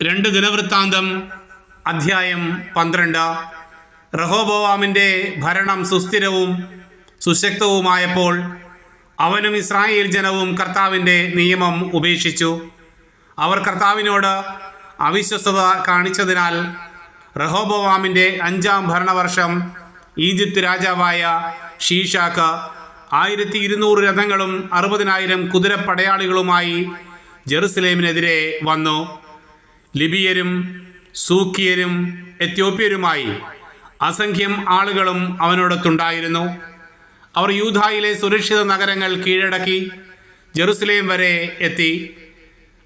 2 ദിനവൃത്താന്തം അധ്യായം 12. റഹോബോവാമിൻ്റെ ഭരണം സുസ്ഥിരവും സുശക്തവുമായപ്പോൾ അവനും ഇസ്രായേൽ ജനവും കർത്താവിൻ്റെ നിയമം ഉപേക്ഷിച്ചു. അവർ കർത്താവിനോട് അവിശ്വസ്തത കാണിച്ചതിനാൽ റഹോബോവാമിൻ്റെ 5-ാം ഭരണവർഷം ഈജിപ്ത് രാജാവായ ഷീഷാക്ക് 1200 രഥങ്ങളും 60,000 കുതിരപ്പടയാളികളുമായി ജെറുസലേമിനെതിരെ വന്നു. ലിബിയരും സൂക്കിയരും എത്യോപ്യരുമായി അസംഖ്യം ആളുകളും അവനോടൊത്തുണ്ടായിരുന്നു. അവർ യൂദായിലെ സുരക്ഷിത നഗരങ്ങൾ കീഴടക്കി ജെറുസലേം വരെ എത്തി.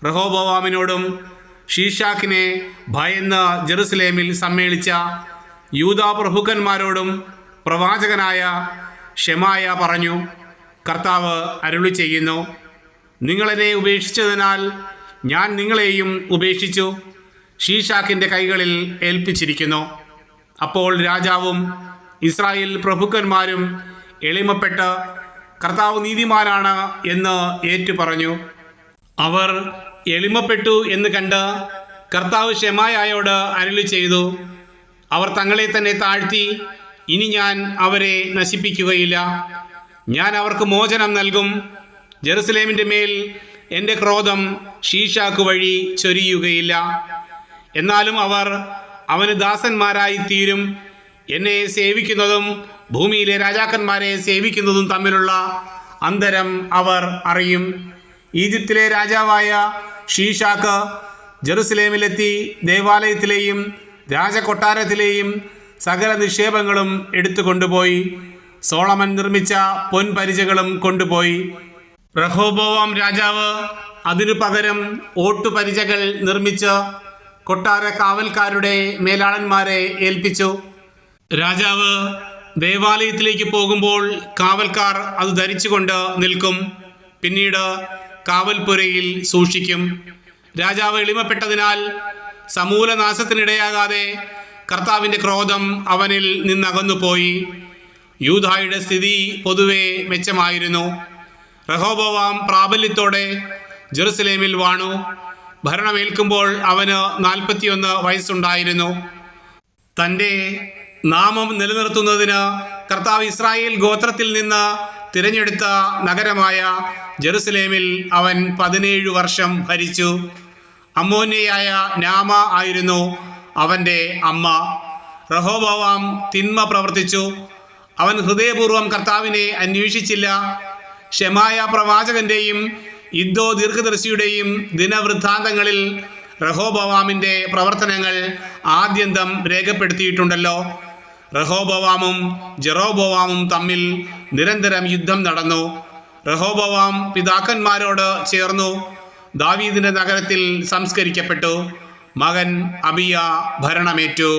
റഹോബോവാമിനോടും ഷീഷാക്കിനെ ഭയന്ന് ജെറുസലേമിൽ സമ്മേളിച്ച യൂദാ പ്രഭുക്കന്മാരോടും പ്രവാചകനായ ഷെമായ പറഞ്ഞു, കർത്താവ് അരുളി ചെയ്യുന്നു, നിങ്ങളെന്നെ ഉപേക്ഷിച്ചതിനാൽ ഞാൻ നിങ്ങളെയും ഉപേക്ഷിച്ചു ഷീഷാക്കിൻ്റെ കൈകളിൽ ഏൽപ്പിച്ചിരിക്കുന്നു. അപ്പോൾ രാജാവും ഇസ്രായേൽ പ്രഭുക്കന്മാരും എളിമപ്പെട്ട് കർത്താവ് നീതിമാനാണ് എന്ന് ഏറ്റുപറഞ്ഞു. അവർ എളിമപ്പെട്ടു എന്ന് കണ്ട് കർത്താവ് ഷെമായയോട് അരുളി ചെയ്തു, അവർ തങ്ങളെ തന്നെ താഴ്ത്തി, ഇനി ഞാൻ അവരെ നശിപ്പിക്കുകയില്ല. ഞാൻ അവർക്ക് മോചനം നൽകും. ജെറുസലേമിൻ്റെ മേൽ എൻ്റെ ക്രോധം ഷീഷാക്ക് വഴി ചൊരിയുകയില്ല. എന്നാലും അവർ അവന് ദാസന്മാരായി തീരും. എന്നെ സേവിക്കുന്നതും ഭൂമിയിലെ രാജാക്കന്മാരെ സേവിക്കുന്നതും തമ്മിലുള്ള അന്തരം അവർ അറിയും. ഈജിപ്തിലെ രാജാവായ ഷീഷാക്ക് ജെറുസലേമിലെത്തി ദേവാലയത്തിലെയും രാജകൊട്ടാരത്തിലെയും സകല നിക്ഷേപങ്ങളും എടുത്തു കൊണ്ടുപോയി. സോളമൻ നിർമ്മിച്ച പൊൻപരിചകളും കൊണ്ടുപോയി. റഹോബോവാം രാജാവ് അതിനു പകരം ഓട്ടുപരിചകൾ നിർമ്മിച്ച് കൊട്ടാര കാവൽക്കാരുടെ മേലാളന്മാരെ ഏൽപ്പിച്ചു. രാജാവ് ദേവാലയത്തിലേക്ക് പോകുമ്പോൾ കാവൽക്കാർ അത് ധരിച്ചുകൊണ്ട് നിൽക്കും. പിന്നീട് കാവൽപ്പുരയിൽ സൂക്ഷിക്കും. രാജാവ് എളിമപ്പെട്ടതിനാൽ സമൂലനാശത്തിനിടയാകാതെ കർത്താവിൻ്റെ ക്രോധം അവനിൽ നിന്നകന്നുപോയി. യൂദായുടെ സ്ഥിതി പൊതുവെ മെച്ചമായിരുന്നു. റഹോബോവാം പ്രാബല്യത്തോടെ ജെറുസലേമിൽ വാണു. ഭരണമേൽക്കുമ്പോൾ അവന് 41 വയസ്സുണ്ടായിരുന്നു. തൻ്റെ നാമം നിലനിർത്തുന്നതിന് കർത്താവ് ഇസ്രായേൽ ഗോത്രത്തിൽ നിന്ന് തിരഞ്ഞെടുത്ത നഗരമായ ജെറുസലേമിൽ അവൻ 17 വർഷം ഭരിച്ചു. അമ്മോന്യയായ നാമ ആയിരുന്നു അവൻ്റെ അമ്മ. റഹോബോവാം തിന്മ പ്രവർത്തിച്ചു. അവൻ ഹൃദയപൂർവ്വം കർത്താവിനെ അന്വേഷിച്ചില്ല. ഷെമായ പ്രവാചകന്റെയും ഇദ്ദോ ദീർഘദർശിയുടെയും ദിനവൃത്താന്തങ്ങളിൽ റഹോബോവാമിൻ്റെ പ്രവർത്തനങ്ങൾ ആദ്യന്തം രേഖപ്പെടുത്തിയിട്ടുണ്ടല്ലോ. റഹോബോവാമും ജെറോബോവാമും തമ്മിൽ നിരന്തരം യുദ്ധം നടന്നു. റഹോബോവാം പിതാക്കന്മാരോട് ചേർന്നു ദാവീദിന്റെ നഗരത്തിൽ സംസ്കരിക്കപ്പെട്ടു. മകൻ അബിയ ഭരണമേറ്റു.